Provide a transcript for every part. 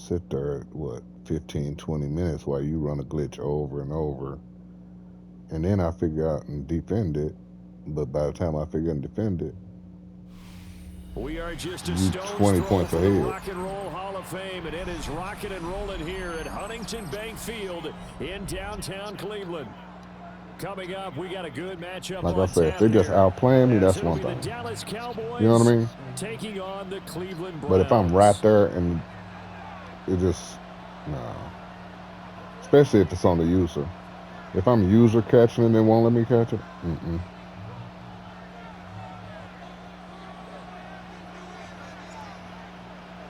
sit there at what 15, 20 minutes while you run a glitch over and over, and then I figure out and defend it. But by the time I figure out and defend it, We are just a you stone's 20 throw points from the ahead. Rock and Roll Hall of Fame, and it is rocking and rolling here at Huntington Bank Field in downtown Cleveland. Coming up, we got a good matchup Like I on said, if tap they just here, outplaying me, as that's it'll one be the thing. Dallas You know what I Cowboys mean? taking on the Cleveland But if I'm right Browns. there and it just no, especially if it's on the user. If I'm user catching it and won't let me catch it,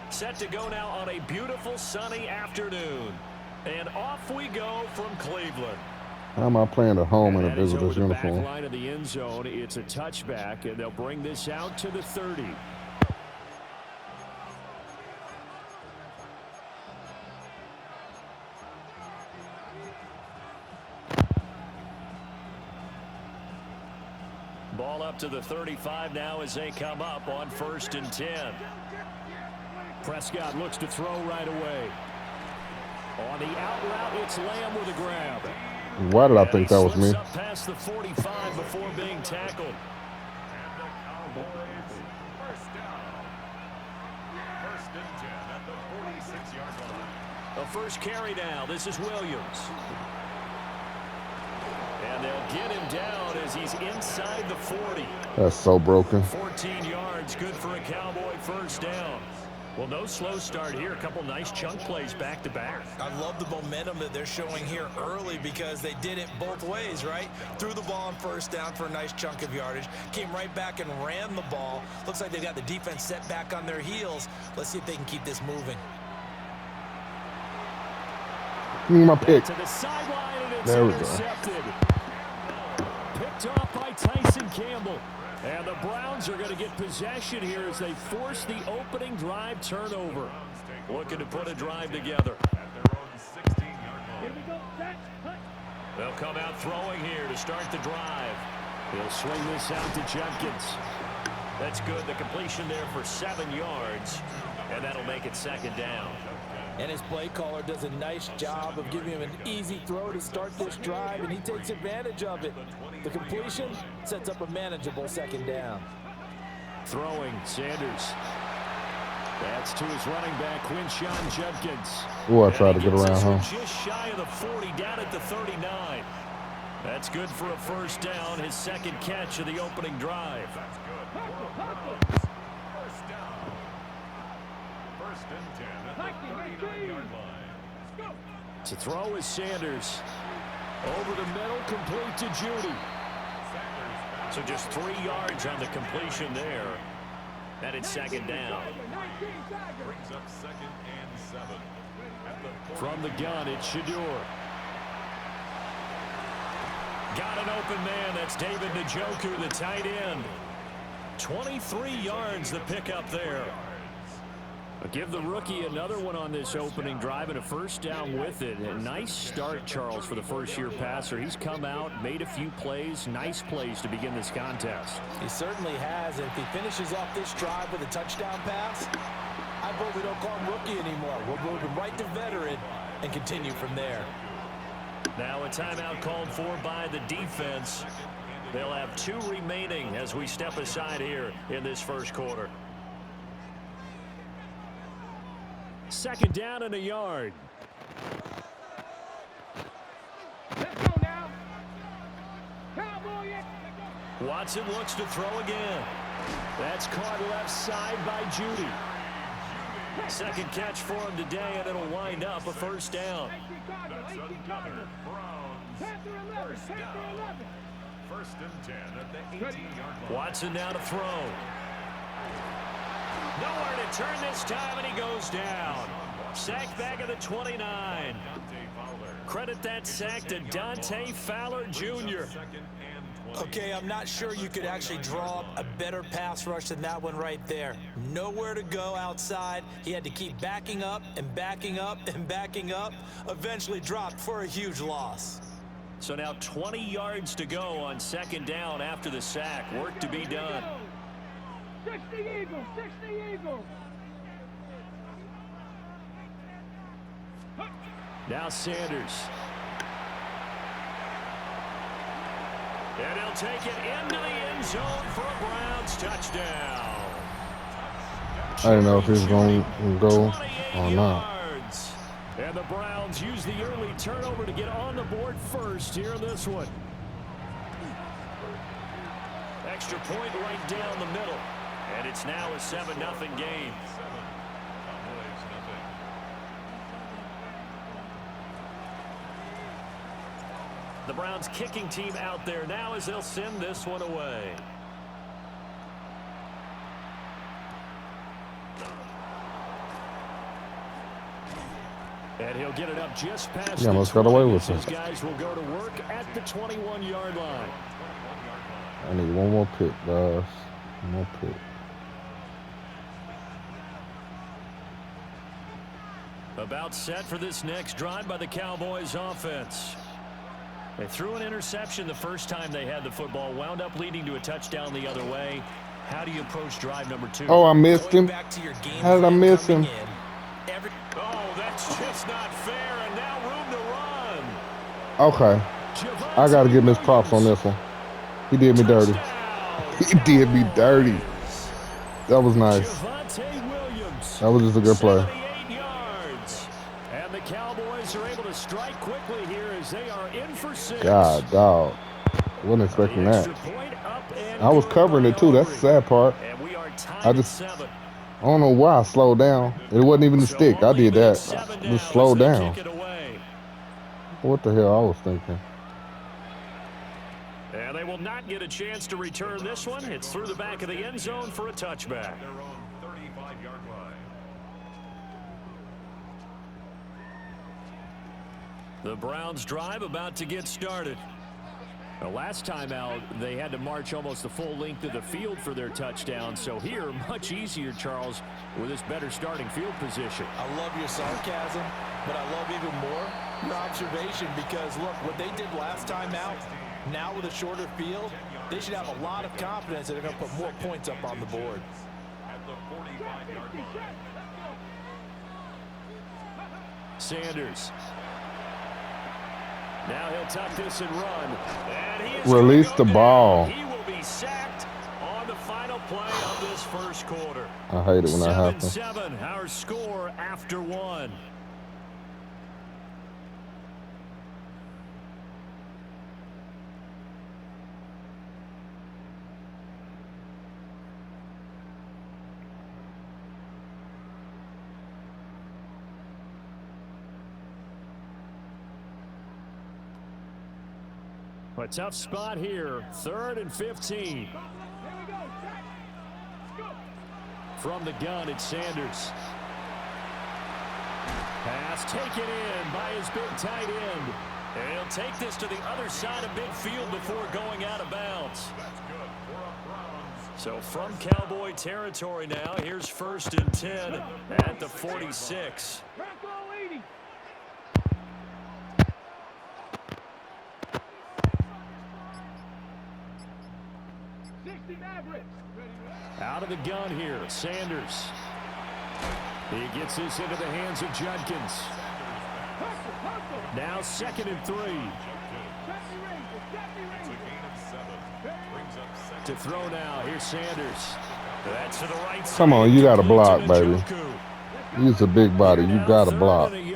Set to go now on a beautiful sunny afternoon. And off we go from Cleveland. how am I playing at home And in a that is over visitor's the back uniform? line of the end zone. It's a touchback, and they'll bring this out to the 30. Ball up to the 35 now as they come up on 1st and 10. Prescott looks to throw right away. On the out route, it's Lamb with a grab. Why did I And he think that was slips me? up past the 45 before being tackled. A first carry now. This is Williams. And they'll get him down as he's inside the 40. That's so broken. 14 yards, good for a Cowboy first down. Well, no slow start here. A couple nice chunk plays back to back. I love the momentum that they're showing here early because they did it both ways, right? Threw the ball on first down for a nice chunk of yardage. Came right back and ran the ball. Looks like they've got the defense set back on their heels. Let's see if they can keep this moving. My pick. To the sideline, and it's There we go. intercepted. Picked off by Tyson Campbell. And the Browns are going to get possession here as they force the opening drive turnover. Looking to put a drive together. They'll come out throwing here to start the drive. He'll swing this out to Jenkins. That's good. The completion there for 7 yards. And that'll make it 2nd down. And his play caller does a nice job of giving him an easy throw to start this drive, and he takes advantage of it. The completion sets up a manageable 2nd down. Throwing, Sanders. That's to his running back, Quinshon Judkins. Oh, I tried to get around, huh? Just shy of the 40, down at the 39. That's good for a first down, his 2nd catch of the opening drive. To throw is Sanders. Over the middle, complete to Judy. So just 3 yards on the completion there. And it's 2nd down. Brings up 2nd and 7. From the gun, it's Shador. Got an open man. That's David Njoku, the tight end. 23 yards the pickup there. But give the rookie another one on this opening drive and a first down with it. A nice start, Charles, for the first-year passer. He's come out, made a few plays, nice plays to begin this contest. He certainly has, and if he finishes off this drive with a touchdown pass, I vote we don't call him rookie anymore. We'll move him right to veteran and continue from there. Now a timeout called for by the defense. They'll have 2 remaining as we step aside here in this first quarter. 2nd down and a yard. Let's go now. Cowboy. Watson looks to throw again. That's caught left side by Judy. 2nd catch for him today, and it'll wind up a first down. That's another Browns first down. 1st and 10 at the 18-yard line. Watson now to throw. Nowhere to turn this time, and he goes down. Sack back at the 29. Credit that sack to Dante Fowler Jr. Okay, I'm not sure you could actually draw up a better pass rush than that one right there. Nowhere to go outside. He had to keep backing up and backing up and backing up. Eventually dropped for a huge loss. So now 20 yards to go on 2nd down after the sack. Work to be done. 60 Eagles, 60 Eagles. Now Sanders. And he'll take it into the end zone for a Browns touchdown. I didn't know if he was going to go or not. Yards. And the Browns use the early turnover to get on the board first here in this one. Extra point right down the middle. And it's now a 7-0 game. The Browns kicking team out there now as they'll send this one away. And he'll get it up just past Yeah, the almost got away 20. with These it. guys will go to work at the 21-yard line. I need one more pick, guys. One more pick. About set for this next drive by the Cowboys offense. They threw an interception the first time they had the football, wound up leading to a touchdown the other way. How do you approach drive number 2? Oh, I missed him. Back to your game How did I plan miss coming him? in. Oh, that's just not fair, and now room to run. Okay. I got to give him his props on this one. He did me dirty. He did me dirty. That was nice. That was just a good play. 78 yards. And the Cowboys are able to strike quickly here as they are in for 6. God, dog. Wasn't expecting The that. extra point up and I was good covering by it too. That's the sad part. And we are tied I at just, 7. I don't know why I slowed down. It wasn't even the So stick. I only did lead that. 7 I now just as slowed they down. kick it away. What the hell I was thinking? And they will not get a chance to return this one. It's through the back of the end zone for a touchback. Their own 35-yard line. The Browns drive about to get started. The last time out, they had to march almost the full length of the field for their touchdown. So here, much easier, Charles, with this better starting field position. I love your sarcasm, but I love even more your observation because, look, what they did last time out, now with a shorter field, they should have a lot of confidence that they're going to put more points up on the board. At the 45-yard line. Sanders. Now he'll tuck this and run. And he is Release gonna the go ball. down. He will be sacked on the final play of this first quarter. I hate it when that happens. 7-7, our score after 1. A tough spot here. 3rd and 15. From the gun, it's Sanders. Pass taken in by his big tight end. And he'll take this to the other side of midfield before going out of bounds. So from Cowboy territory now, here's 1st and 10 at the 46. Out of the gun here, Sanders. He gets this into the hands of Judkins. Now 2nd and 3. To throw now, here's Sanders. That's to the right side. Come on, you got to block, baby. He's a big body. You got to block. A gain of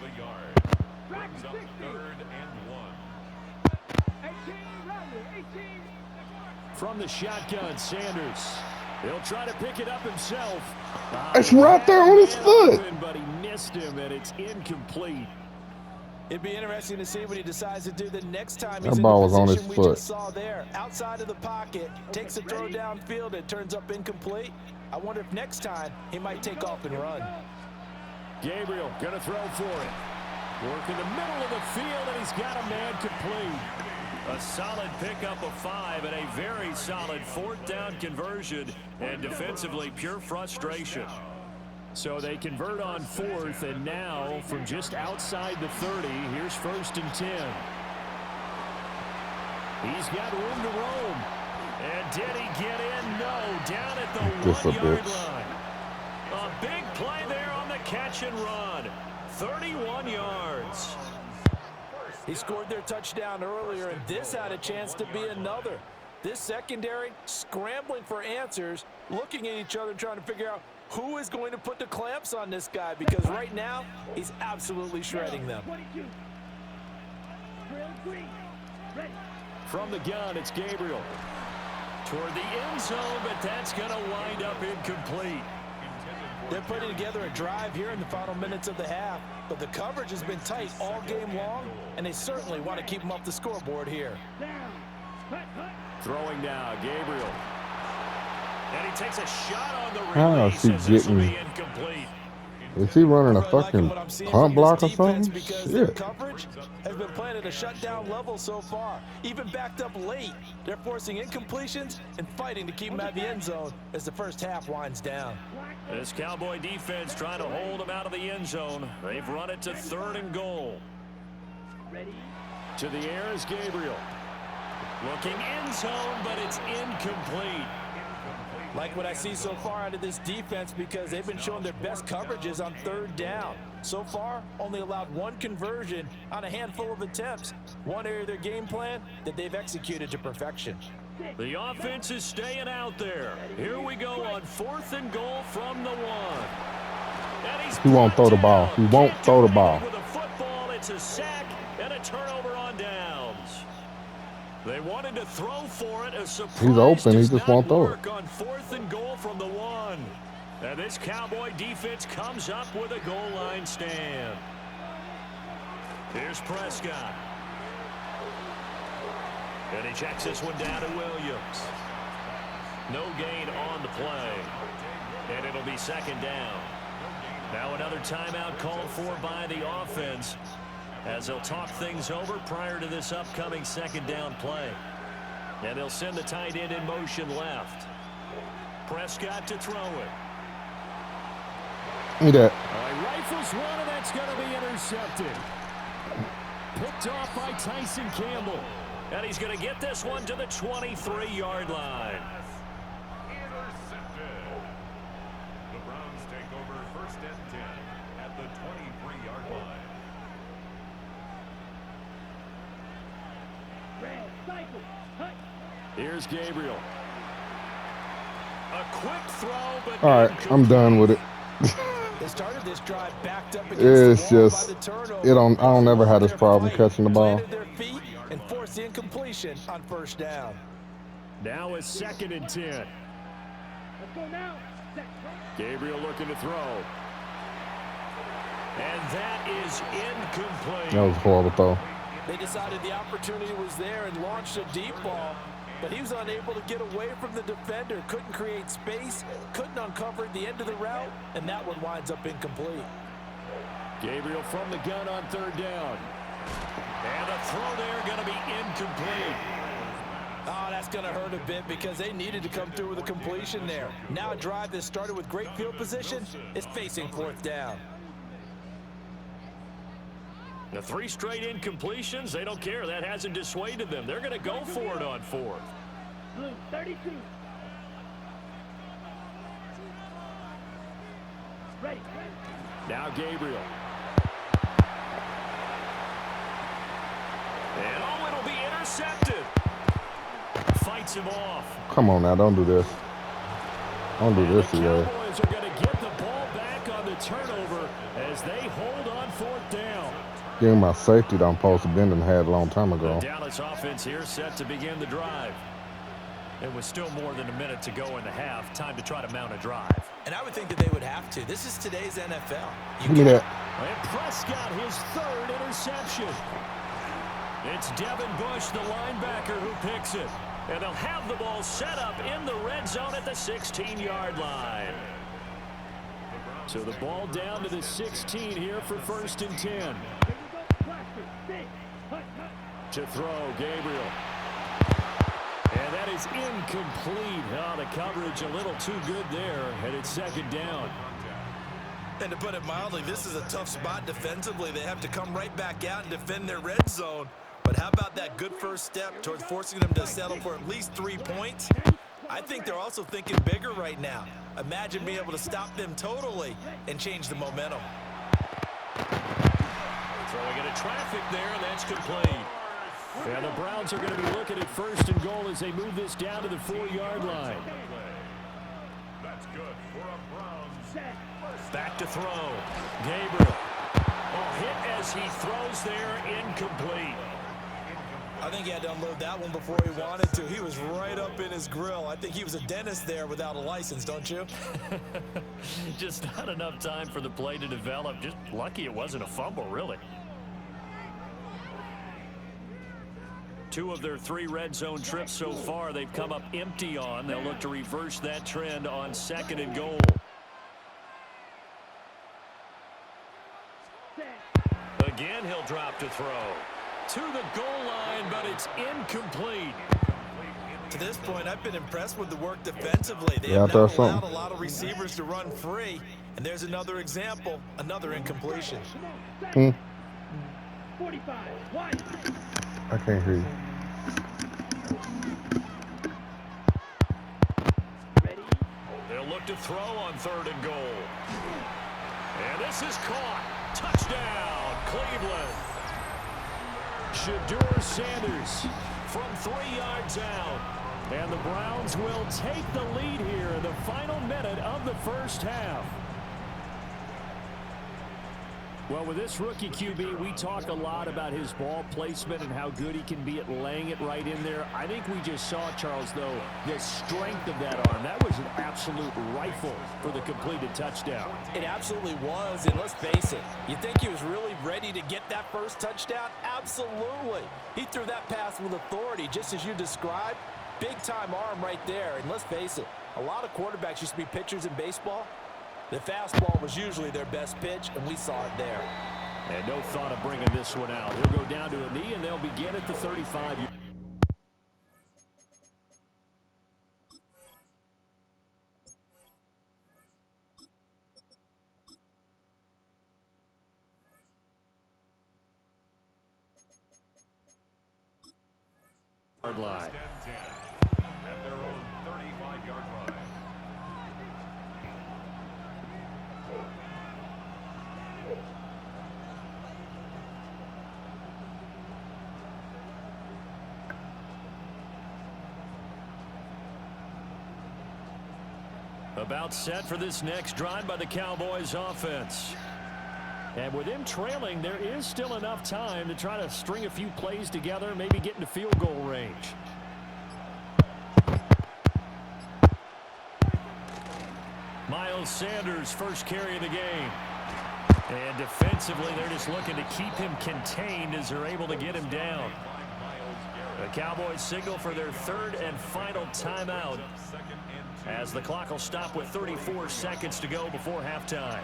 a yard. Brings up 3rd and 1. From the shotgun, Sanders. He'll try to pick it up himself. It's right there on his foot. But he missed him, and it's incomplete. It'd be interesting to see what he decides to do the next time That he's in ball the was on position his we foot. just saw there. Outside of the pocket, takes a throw downfield, it turns up incomplete. I wonder if next time he might take off and run. Gabriel gonna throw for it. Work in the middle of the field, and he's got a man complete. A solid pickup of 5 and a very solid 4th down conversion, and defensively pure frustration. So they convert on 4th, and now from just outside the 30, here's 1st and 10. He's got room to roam. And did he get in? No, down at the 1-yard line. A big play there on catch and run. 31 yards. He scored their touchdown earlier, and this had a chance to be another. This secondary scrambling for answers, looking at each other, trying to figure out who is going to put the clamps on this guy, because right now he's absolutely shredding them. From the gun, it's Gabriel. Toward the end zone, but that's going to wind up incomplete. They're putting together a drive here in the final minutes of the half, but the coverage has been tight all game long, and they certainly want to keep them off the scoreboard here. Throwing now, Gabriel. And he takes a shot on the How release. is he getting? Is he running a fucking punt block or something? Because their Shit. coverage has been playing at a shutdown level so far. Even backed up late, they're forcing incompletions and fighting to keep them out of the end zone as the first half winds down. This Cowboy defense trying to hold them out of the end zone. They've run it to 3rd and goal. To the air is Gabriel. Looking end zone, but it's incomplete. Like what I see so far out of this defense, because they've been showing their best coverages on 3rd down. So far, only allowed 1 conversion on a handful of attempts. One area of their game plan that they've executed to perfection. The offense is staying out there. Here we go on 4th and goal from the 1. And He won't throw the ball. He won't throw the ball. With a football, it's a sack and a turnover on downs. They wanted to throw for it. A surprise. He's open. He does just not won't throw it. work on 4th and goal from the 1. And this Cowboy defense comes up with a goal line stand. Here's Prescott. And he checks this one down to Williams. No gain on the play. And it'll be 2nd down. Now another timeout called for by the offense, as they'll talk things over prior to this upcoming 2nd down play. And they'll send the tight end in motion left. Prescott to throw it. Look at that. He rifles one, and that's going to be intercepted. Picked off by Tyson Campbell. And he's going to get this one to the 23-yard line. Intercepted. The Browns take over 1st and 10 at the 23-yard line. Here's Gabriel. A quick throw, but All right, I'm done with it. They started this drive backed up against It's the wall just, by the turnover. I don't ever have this problem catching the ball. Planted their feet and forced the incompletion on 1st down. now it's 2nd and 10. Let's go now. Gabriel looking to throw. And that is incomplete. That was a horrible throw. They decided the opportunity was there and launched a deep ball, but he was unable to get away from the defender, couldn't create space, couldn't uncover at the end of the route, and that one winds up incomplete. Gabriel from the gun on 3rd down. And the throw there going to be incomplete. Oh, that's going to hurt a bit because they needed to come through with a completion there. Now a drive that started with great field position is facing 4th down. The 3 straight incompletions, they don't care. That hasn't dissuaded them. They're going to go for it on 4th. Blue 32. Ready. Now Gabriel. And oh, it'll be intercepted. Fights him off. Come on now, don't do this. Don't do this, The yeah. Cowboys are going to get the ball back on the turnover as they hold on 4th down. Give me my safety that I'm supposed to bend and had a long time ago. The Dallas offense here set to begin the drive. It was still more than a minute to go in the half. Time to try to mount a drive. And I would think that they would have to. This is today's NFL. Give me that. And Prescott, his 3rd interception. It's Devin Bush, the linebacker, who picks it. And they'll have the ball set up in the red zone at the 16-yard line. So the ball down to the 16 here for 1st and 10. To throw, Gabriel. And that is incomplete. Oh, the coverage a little too good there, and it's 2nd down. And to put it mildly, this is a tough spot defensively. They have to come right back out and defend their red zone. But how about that good first step towards forcing them to settle for at least 3 points? I think they're also thinking bigger right now. Imagine being able to stop them totally and change the momentum. Throwing into traffic there, and that's complete. And the Browns are going to be looking at 1st and goal as they move this down to the 4-yard line. That's good for a Browns. Back to throw. Gabriel. Oh, hit as he throws there, incomplete. I think he had to unload that one before he wanted to. He was right up in his grill. I think he was a dentist there without a license, don't you? Just not enough time for the play to develop. Just lucky it wasn't a fumble, really. 2 of their 3 red zone trips so far they've come up empty on. They'll look to reverse that trend on 2nd and goal. Again, he'll drop to throw. To the goal line, but it's incomplete. To this point, I've been impressed with the work defensively. They Yeah, have not allowed something. a lot of receivers to run free. And there's another example, another incompletion. 45. One. I can't hear you. Ready? They'll look to throw on 3rd and goal. And this is caught. Touchdown, Cleveland. Shedeur Sanders from 3 yards out. And the Browns will take the lead here in the final minute of the first half. Well, with this rookie QB, we talk a lot about his ball placement and how good he can be at laying it right in there. I think we just saw, Charles, though, the strength of that arm. That was an absolute rifle for the completed touchdown. It absolutely was, and let's face it, you think he was really ready to get that first touchdown? Absolutely. He threw that pass with authority, just as you described. Big-time arm right there, and let's face it, a lot of quarterbacks used to be pitchers in baseball. The fastball was usually their best pitch, and we saw it there. And no thought of bringing this one out. He'll go down to a knee, and they'll begin at the 35. Yard line. At their own 35-yard line. About set for this next drive by the Cowboys offense. And with him trailing, there is still enough time to try to string a few plays together, maybe get into field goal range. Miles Sanders, first carry of the game. And defensively, they're just looking to keep him contained as they're able to get him down. The Cowboys signal for their 3rd and final timeout, as the clock will stop with 34 seconds to go before halftime.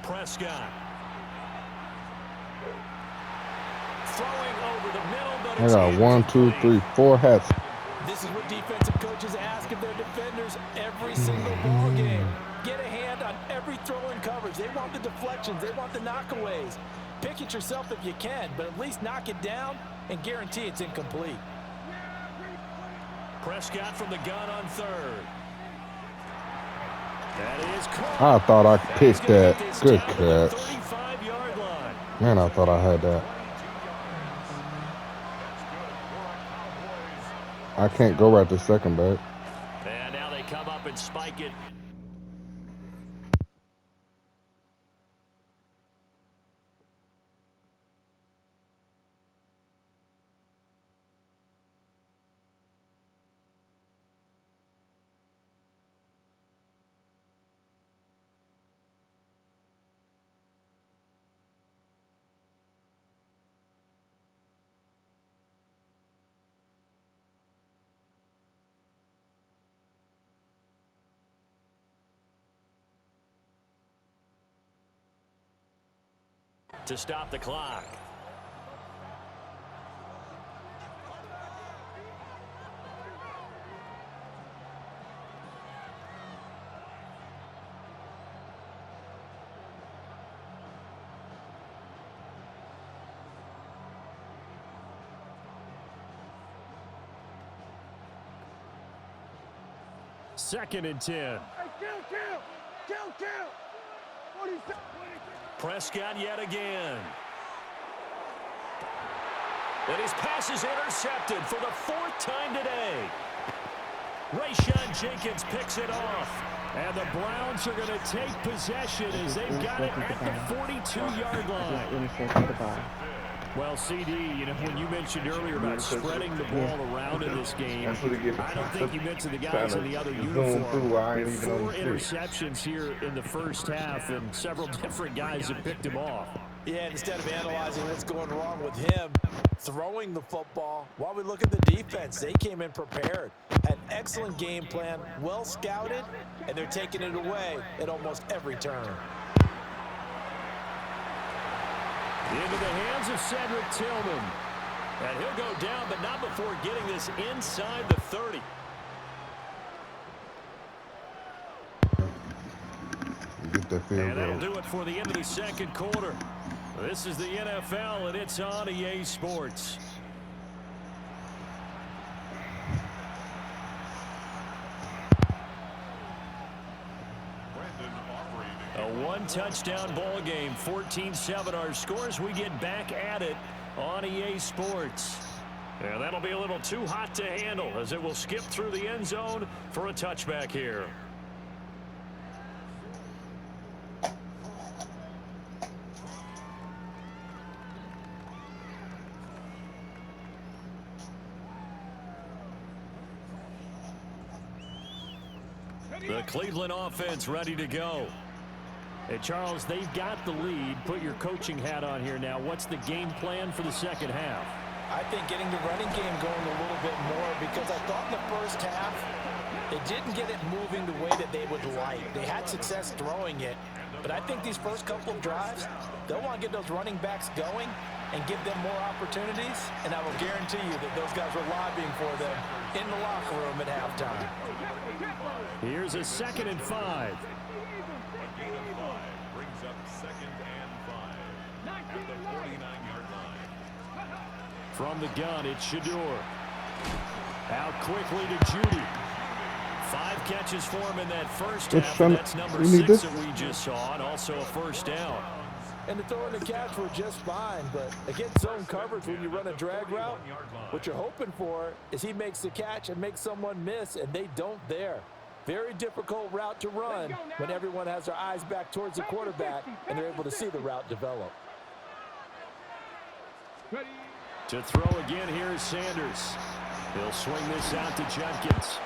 Prescott. Throwing over the middle, but I it's got 1, 2, 3, 4 hats. This is what defensive coaches ask of their defenders every single ball game. Get a hand on every throw in coverage. They want the deflections. They want the knockaways. Pick it yourself if you can, but at least knock it down and guarantee it's incomplete. Prescott from the gun on 3rd. That is caught. I thought I He's picked gonna that. get this Good down to the catch. 35-yard line. Man, I thought I had that. I can't go right to second, back. And now they come up and spike it. To stop the clock. 2nd and 10. Prescott yet again. And his pass is intercepted for the 4th time today. Rayshon Jenkins picks it off. And the Browns are going to take possession as they've got it at the 42-yard line. Well, CD, you know, when you mentioned earlier about spreading the ball around in this game, I don't think you mentioned the guys in the other uniform. With 4 interceptions here in the first half, and several different guys have picked him off. Yeah, instead of analyzing what's going wrong with him throwing the football, while we look at the defense, they came in prepared, had excellent game plan, well scouted, and they're taking it away at almost every turn. Into the hands of Cedric Tillman. And he'll go down, but not before getting this inside the 30. Get that field And that'll goal. do it for the end of the 2nd quarter. This is the NFL, and it's on EA Sports. A 1-touchdown ball game, 14-7 our scores. We get back at it on EA Sports. And that'll be a little too hot to handle as it will skip through the end zone for a touchback here. The Cleveland offense ready to go. Hey, Charles, they've got the lead. Put your coaching hat on here now. What's the game plan for the 2nd half? I think getting the running game going a little bit more, because I thought in the first half they didn't get it moving the way that they would like. They had success throwing it, but I think these first couple of drives, they'll want to get those running backs going and give them more opportunities, and I will guarantee you that those guys were lobbying for them in the locker room at halftime. Here's a 2nd and 5. Brings up 2nd and 5 at the 49-yard line. From the gun, it's Shador. Out quickly to Judy. 5 catches for him in that first half, and that's number 6 that we just saw, and also a first down. And the throw and the catch were just fine, but against zone coverage when you run a drag route, what you're hoping for is he makes the catch and makes someone miss, and they don't there. Very difficult route to run when everyone has their eyes back towards the quarterback and they're able to see the route develop. To throw again, here is Sanders. He'll swing this out to Jenkins.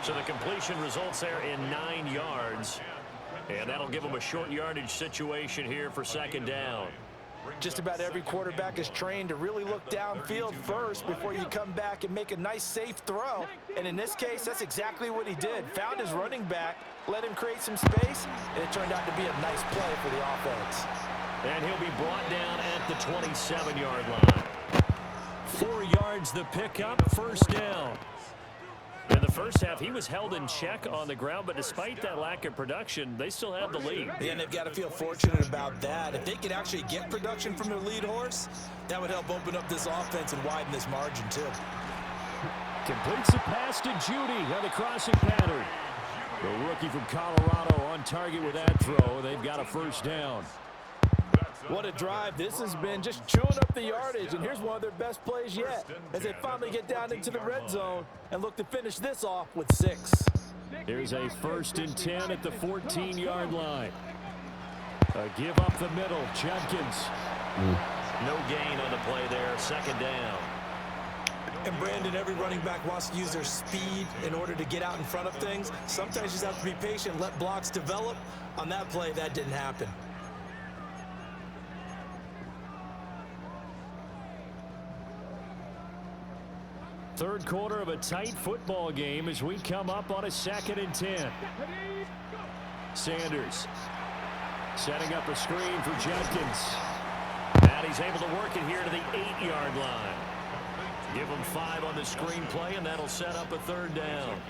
So the completion results there in 9 yards. And that'll give them a short yardage situation here for 2nd down. Just about every quarterback is trained to really look downfield first before you come back and make a nice, safe throw. And in this case, that's exactly what he did. Found his running back, let him create some space, and it turned out to be a nice play for the offense. And he'll be brought down at the 27-yard line. 4 yards the pickup, first down. In the first half, he was held in check on the ground, but despite that lack of production, they still have the lead. Yeah, and they've got to feel fortunate about that. If they could actually get production from their lead horse, that would help open up this offense and widen this margin, too. Completes the pass to Judy on the crossing pattern. The rookie from Colorado on target with that throw. They've got a first down. What a drive this has been, just chewing up the yardage, and here's one of their best plays yet as they finally get down into the red zone and look to finish this off with 6. Here's a 1st and 10 at the 14-yard line. A give up the middle, Jenkins. No gain on the play there, 2nd down. And Brandon, every running back wants to use their speed in order to get out in front of things. Sometimes you just have to be patient, let blocks develop. On that play, that didn't happen. Third quarter of a tight football game as we come up on a 2nd and 10. Sanders setting up a screen for Jenkins. And he's able to work it here to the 8-yard line. Give him 5 on the screenplay, and that'll set up a 3rd down.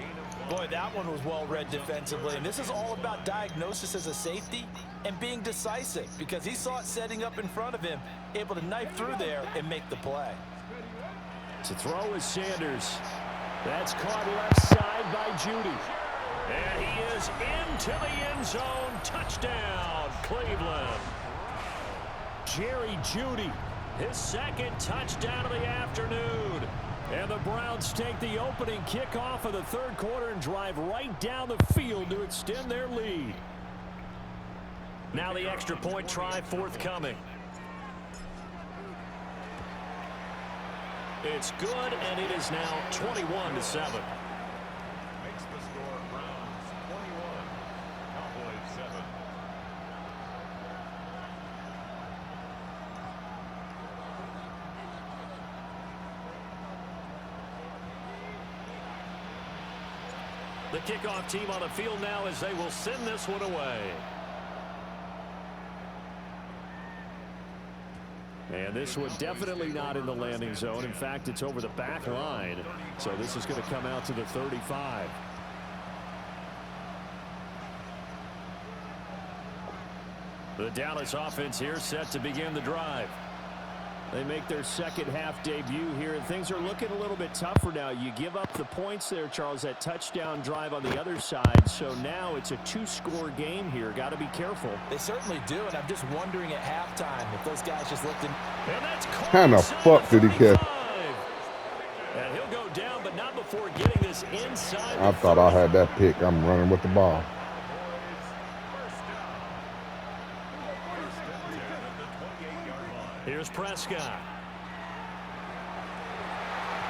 Boy, that one was well read defensively. And this is all about diagnosis as a safety and being decisive, because he saw it setting up in front of him, able to knife through there and make the play. To throw is Sanders. That's caught left side by Judy. And he is into the end zone. Touchdown, Cleveland. Jerry Jeudy, his second touchdown of the afternoon. And the Browns take the opening kickoff of the third quarter and drive right down the field to extend their lead. Now the extra point try forthcoming. It's good, and it is now 21-7. Makes the score Browns 21, Cowboys 7. The kickoff team on the field now as they will send this one away. And this one definitely not in the landing zone. In fact, it's over the back line. So this is going to come out to the 35. The Dallas offense here set to begin the drive. They make their second half debut here, and things are looking a little bit tougher now. You give up the points there, Charles, that touchdown drive on the other side. So now it's a two-score game here. Got to be careful. They certainly do, and I'm just wondering at halftime if those guys just looked in. And that's Kind of fuck did he catch? And he'll go down, but not before getting this inside. I thought I had that pick. I'm running with the ball. Here's Prescott.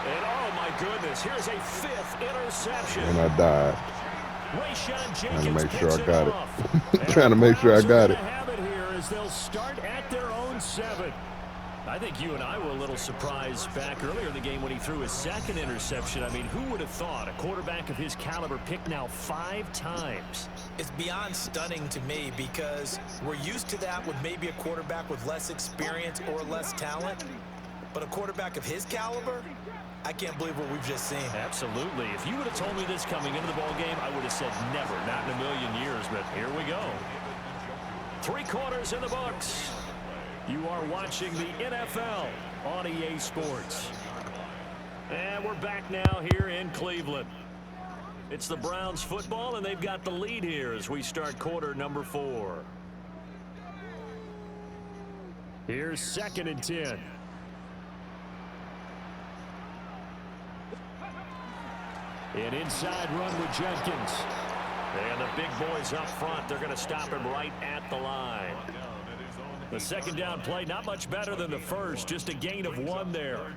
And oh my goodness, here's a fifth interception. And I died. Rayshon Trying to Jenkins make sure I picks got it. off. Trying to make sure I got it. Have it here as they'll start at their own 7. I think you and I were a little surprised back earlier in the game when he threw his second interception. I mean, who would have thought a quarterback of his caliber picked now 5 times? It's beyond stunning to me because we're used to that with maybe a quarterback with less experience or less talent. But a quarterback of his caliber, I can't believe what we've just seen. Absolutely. If you would have told me this coming into the ball game, I would have said never, not in a million years. But here we go. 3 quarters in the books. You are watching the NFL on EA Sports. And we're back now here in Cleveland. It's the Browns football, and they've got the lead here as we start quarter number 4. Here's 2nd and 10. An inside run with Jenkins. And the big boys up front, they're going to stop him right at the line. The second down play, not much better than the first, just a gain of 1 there.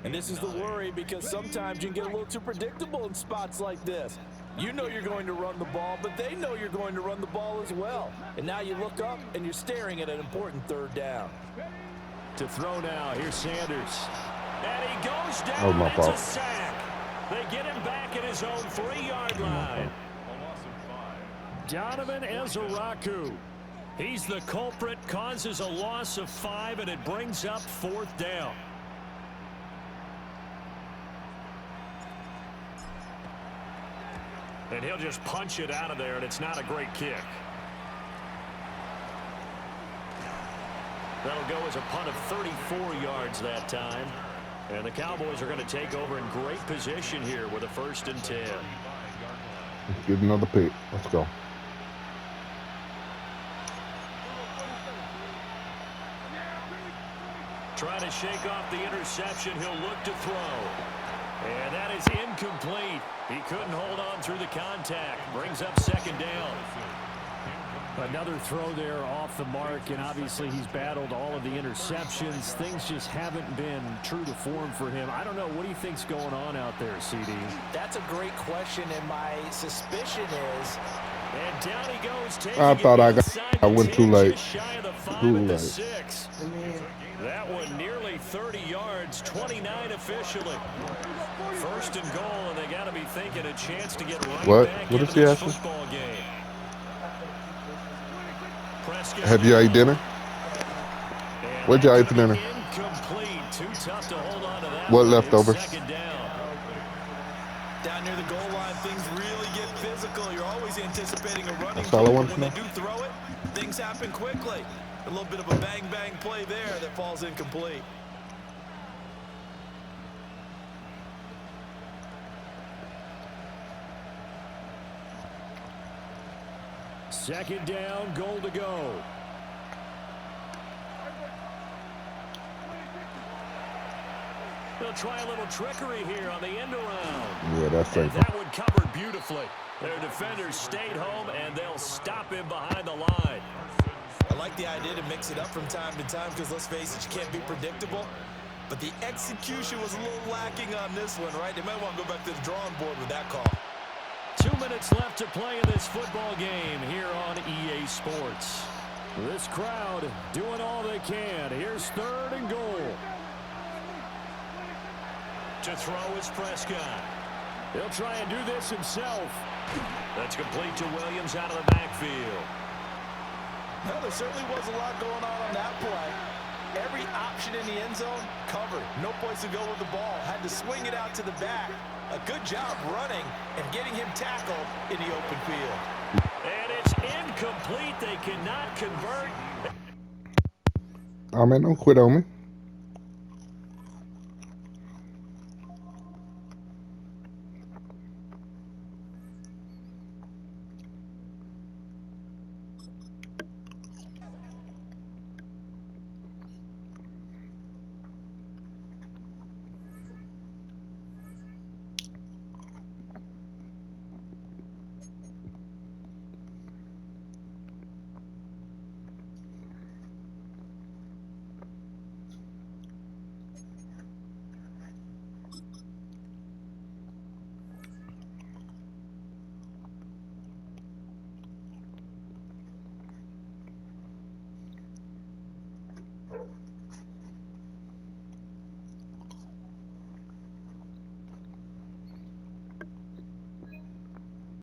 And this is the worry because sometimes you can get a little too predictable in spots like this. You know you're going to run the ball, but they know you're going to run the ball as well. And now you look up and you're staring at an important 3rd down. To throw now, here's Sanders. And he goes down. That was my fault. It's a sack. They get him back at his own 3-yard line. Donovan Ezeraku. He's the culprit, causes a loss of 5, and it brings up 4th down. And he'll just punch it out of there, and it's not a great kick. That'll go as a punt of 34 yards that time. And the Cowboys are going to take over in great position here with a 1st and 10. Let's get another pick. Let's go. Trying to shake off the interception. He'll look to throw. And that is incomplete. He couldn't hold on through the contact. Brings up 2nd down. Another throw there off the mark, and obviously he's battled all of the interceptions. Things just haven't been true to form for him. I don't know. What do you think's going on out there, CD? That's a great question, and my suspicion is... And down he goes. I thought I went too late. Too late. 6. That one nearly 30 yards, 29 officially. 1st and goal, and they got to be thinking a chance to get right back into this football game. Prescott. Have you ate dinner? Where'd you eat for dinner? Incomplete. Too tough to hold on to that. What leftovers? 2nd down. Down near the goal line, things really get physical. You're always anticipating a running That's all I play, want but to when know. they do throw it, things happen quickly. A little bit of a bang-bang play there that falls incomplete. Second down, goal to go. They'll try a little trickery here on the end around. Yeah, that's safe. That one covered beautifully. Their defenders stayed home, and they'll stop him behind the line. I like the idea to mix it up from time to time because, let's face it, you can't be predictable. But the execution was a little lacking on this one, right? They might want to go back to the drawing board with that call. 2 minutes left to play in this football game here on EA Sports. This crowd doing all they can. Here's 3rd and goal. To throw is Prescott. He'll try and do this himself. That's complete to Williams out of the backfield. Well, there certainly was a lot going on that play. Every option in the end zone covered. No place to go with the ball. Had to swing it out to the back. A good job running and getting him tackled in the open field. And it's incomplete. They cannot convert. Oh, man, don't quit on me.